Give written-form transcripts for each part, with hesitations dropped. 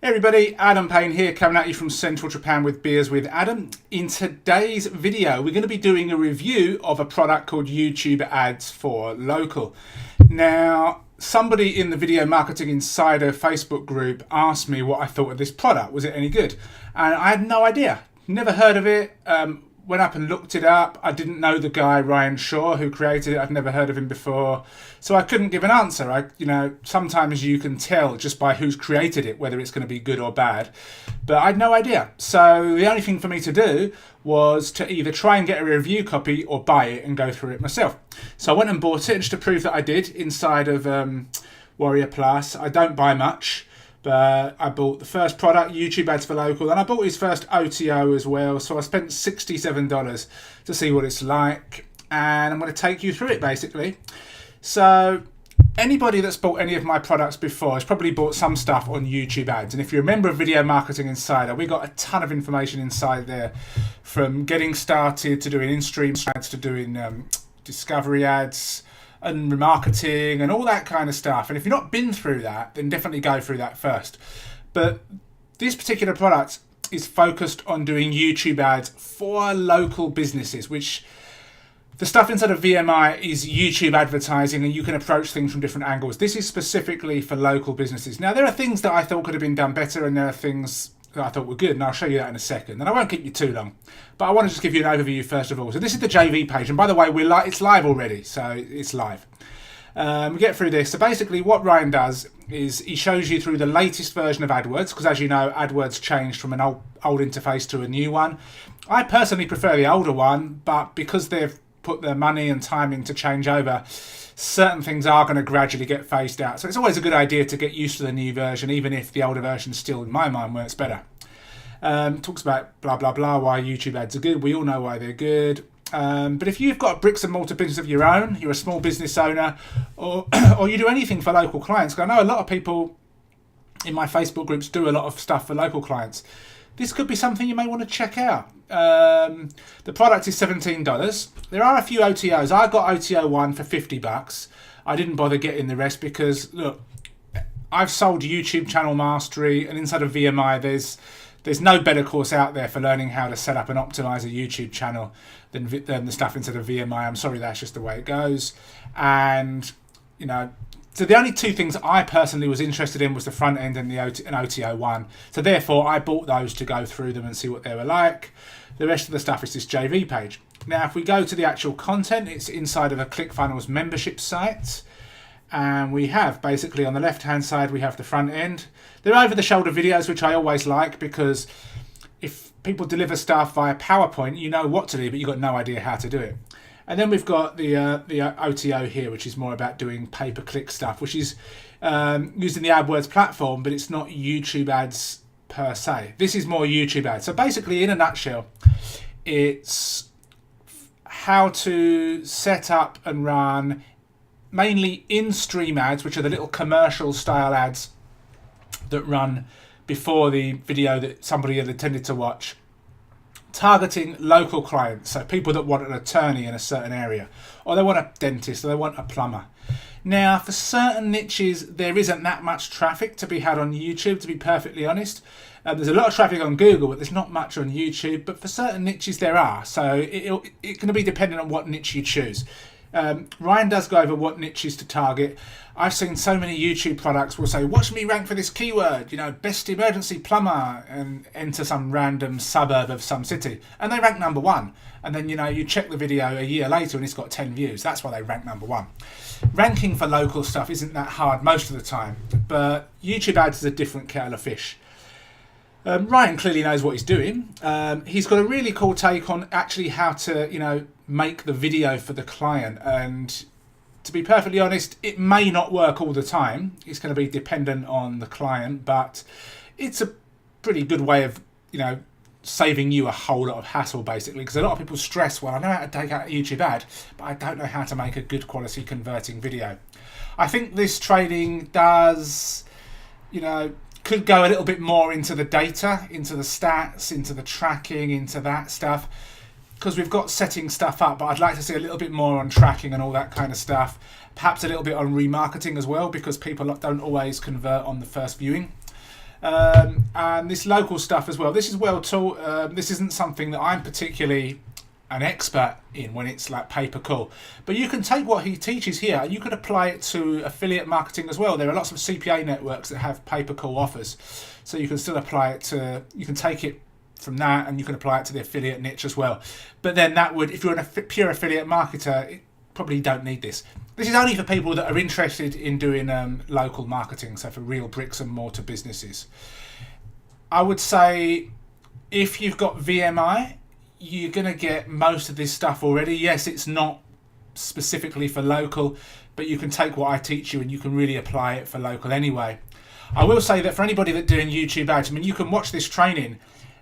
Hey everybody, Adam Payne here, coming at you from Central Japan with Beers with Adam. In today's video, we're going to be doing a review of a product called YouTube Ads for Local. Now, somebody in the Video Marketing Insider Facebook group asked me what I thought of this product. Was it any good? And I had no idea. Never heard of it. Went up and looked it up. I didn't know the guy, Ryan Shaw, who created it. I'd never heard of him before. So I couldn't give an answer. Sometimes you can tell just by who's created it, whether it's going to be good or bad. But I had no idea. So the only thing for me to do was to either try and get a review copy or buy it and go through it myself. So I went and bought it, and just to prove that I did, inside of Warrior Plus. I don't buy much. But I bought the first product, YouTube Ads for Local, and I bought his first OTO as well. So I spent $67 to see what it's like, and I'm going to take you through it basically. So anybody that's bought any of my products before has probably bought some stuff on YouTube Ads. And if you're a member of Video Marketing Insider, we got a ton of information inside there, from getting started to doing in-stream ads to doing discovery ads and remarketing and all that kind of stuff. And if you've not been through that, then definitely go through that first. But this particular product is focused on doing YouTube ads for local businesses, which the stuff inside of VMI is YouTube advertising, and you can approach things from different angles. This is specifically for local businesses. Now, there are things that I thought could have been done better, and there are things that I thought were good, and I'll show you that in a second. And I won't keep you too long, but I want to just give you an overview first of all. So this is the JV page, and by the way, it's live already, so it's live. We get through this. So basically what Ryan does is he shows you through the latest version of AdWords, because as you know, AdWords changed from an old interface to a new one. I personally prefer the older one, but because they've put their money and time in to change over, certain things are going to gradually get phased out. So it's always a good idea to get used to the new version, even if the older version still, in my mind, works better. Talks about blah, blah, blah, why YouTube ads are good. We all know why they're good. But if you've got a bricks and mortar business of your own, you're a small business owner, or you do anything for local clients, because I know a lot of people in my Facebook groups do a lot of stuff for local clients, this could be something you may want to check out. The product is $17. There are a few OTOs. I got OTO 1 for $50. I didn't bother getting the rest because, look, I've sold YouTube channel mastery, and inside of VMI there's no better course out there for learning how to set up and optimize a YouTube channel than the stuff inside of VMI. I'm sorry, that's just the way it goes. And, so the only two things I personally was interested in was the front end and OTO 1. So therefore, I bought those to go through them and see what they were like. The rest of the stuff is this JV page. Now, if we go to the actual content, it's inside of a ClickFunnels membership site. And we have, basically, on the left-hand side, we have the front end. They're over-the-shoulder videos, which I always like, because if people deliver stuff via PowerPoint, you know what to do, but you've got no idea how to do it. And then we've got the OTO here, which is more about doing pay-per-click stuff, which is using the AdWords platform, but it's not YouTube ads per se. This is more YouTube ads. So basically, in a nutshell, it's how to set up and run mainly in-stream ads, which are the little commercial-style ads that run before the video that somebody had intended to watch, targeting local clients, so people that want an attorney in a certain area, or they want a dentist, or they want a plumber. Now, for certain niches, there isn't that much traffic to be had on YouTube, to be perfectly honest. There's a lot of traffic on Google, but there's not much on YouTube. But for certain niches, there are. So it's going to be dependent on what niche you choose. Ryan does go over what niches to target. I've seen so many YouTube products will say, watch me rank for this keyword, best emergency plumber, and enter some random suburb of some city. And they rank number 1. And then, you check the video a year later and it's got 10 views. That's why they rank number 1. Ranking for local stuff isn't that hard most of the time, but YouTube ads is a different kettle of fish. Ryan clearly knows what he's doing. He's got a really cool take on actually how to, make the video for the client. And to be perfectly honest, it may not work all the time. It's going to be dependent on the client, but it's a pretty good way of, saving you a whole lot of hassle, basically, because a lot of people stress, well, I know how to take out a YouTube ad, but I don't know how to make a good quality converting video. I think this trading does, could go a little bit more into the data, into the stats, into the tracking, into that stuff, because we've got setting stuff up, but I'd like to see a little bit more on tracking and all that kind of stuff. Perhaps a little bit on remarketing as well, because people don't always convert on the first viewing. And this local stuff as well. This is well taught. This isn't something that I'm particularly an expert in when it's like pay-per-call, but you can take what he teaches here and you can apply it to affiliate marketing as well. There are lots of CPA networks that have pay-per-call offers, so you can still apply it to, you can take it from that and you can apply it to the affiliate niche as well. But then that would, if you're a pure affiliate marketer, it probably don't need this. This is only for people that are interested in doing local marketing, so for real bricks and mortar businesses. I would say if you've got VMI, you're going to get most of this stuff already. Yes, it's not specifically for local, but you can take what I teach you and you can really apply it for local anyway. I will say that for anybody that's doing YouTube ads, I mean, you can watch this training,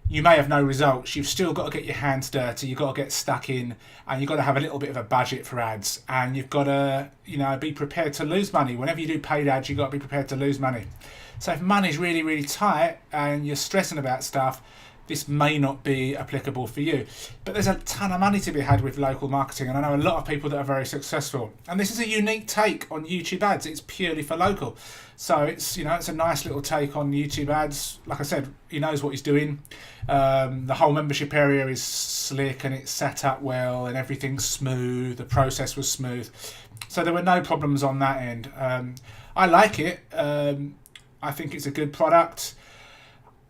you may have no results, you've still got to get your hands dirty, you've got to get stuck in, and you've got to have a little bit of a budget for ads, and you've got to, you know, be prepared to lose money. Whenever you do paid ads, you've got to be prepared to lose money. So if money's really, really tight and you're stressing about stuff, this may not be applicable for you. But there's a ton of money to be had with local marketing, and I know a lot of people that are very successful. And this is a unique take on YouTube ads. It's purely for local. So it's, you know, it's a nice little take on YouTube ads. Like I said, he knows what he's doing. The whole membership area is slick and it's set up well and everything's smooth. The process was smooth. So there were no problems on that end. I like it. I think it's a good product.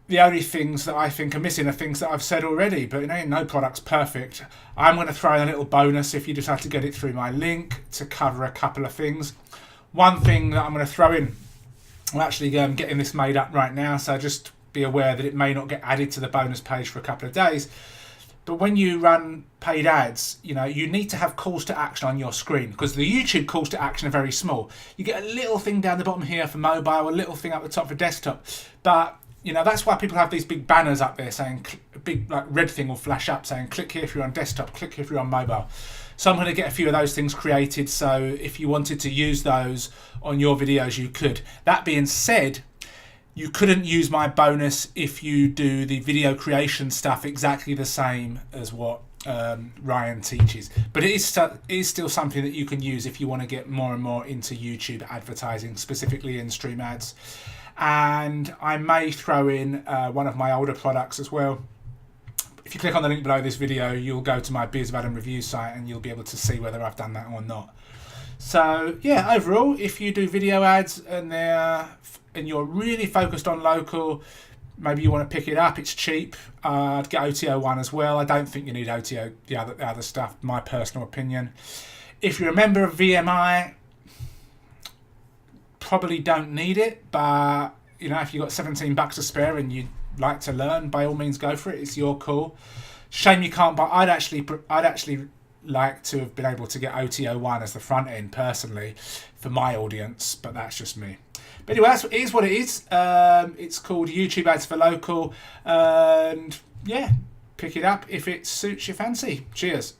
The only things that I think are missing are things that I've said already, but you know, no product's perfect. I'm going to throw in a little bonus if you decide to get it through my link to cover a couple of things. One thing that I'm going to throw in, I'm actually getting this made up right now, so just be aware that it may not get added to the bonus page for a couple of days. But when you run paid ads, you know, you need to have calls to action on your screen, because the YouTube calls to action are very small. You get a little thing down the bottom here for mobile, a little thing up the top for desktop, but you know, that's why people have these big banners up there saying, a big like red thing will flash up saying, click here if you're on desktop, click here if you're on mobile. So I'm going to get a few of those things created, so if you wanted to use those on your videos, you could. That being said, you couldn't use my bonus if you do the video creation stuff exactly the same as what Ryan teaches. But it is still something that you can use if you want to get more and more into YouTube advertising, specifically in stream ads. And I may throw in one of my older products as well. If you click on the link below this video, you'll go to my Beers of Adam review site and you'll be able to see whether I've done that or not. So yeah, overall, if you do video ads and you're really focused on local, maybe you want to pick it up, it's cheap. I'd get OTO 1 as well. I don't think you need OTO, the other stuff, my personal opinion. If you're a member of VMI, probably don't need it, but you know, if you've got $17 to spare and you'd like to learn, by all means go for it. It's your call. Shame you can't buy. I'd actually like to have been able to get OTO 1 as the front end personally for my audience, but that's just me. But anyway, it is what it is. It's called YouTube Ads for Local, and yeah, pick it up if it suits your fancy. Cheers.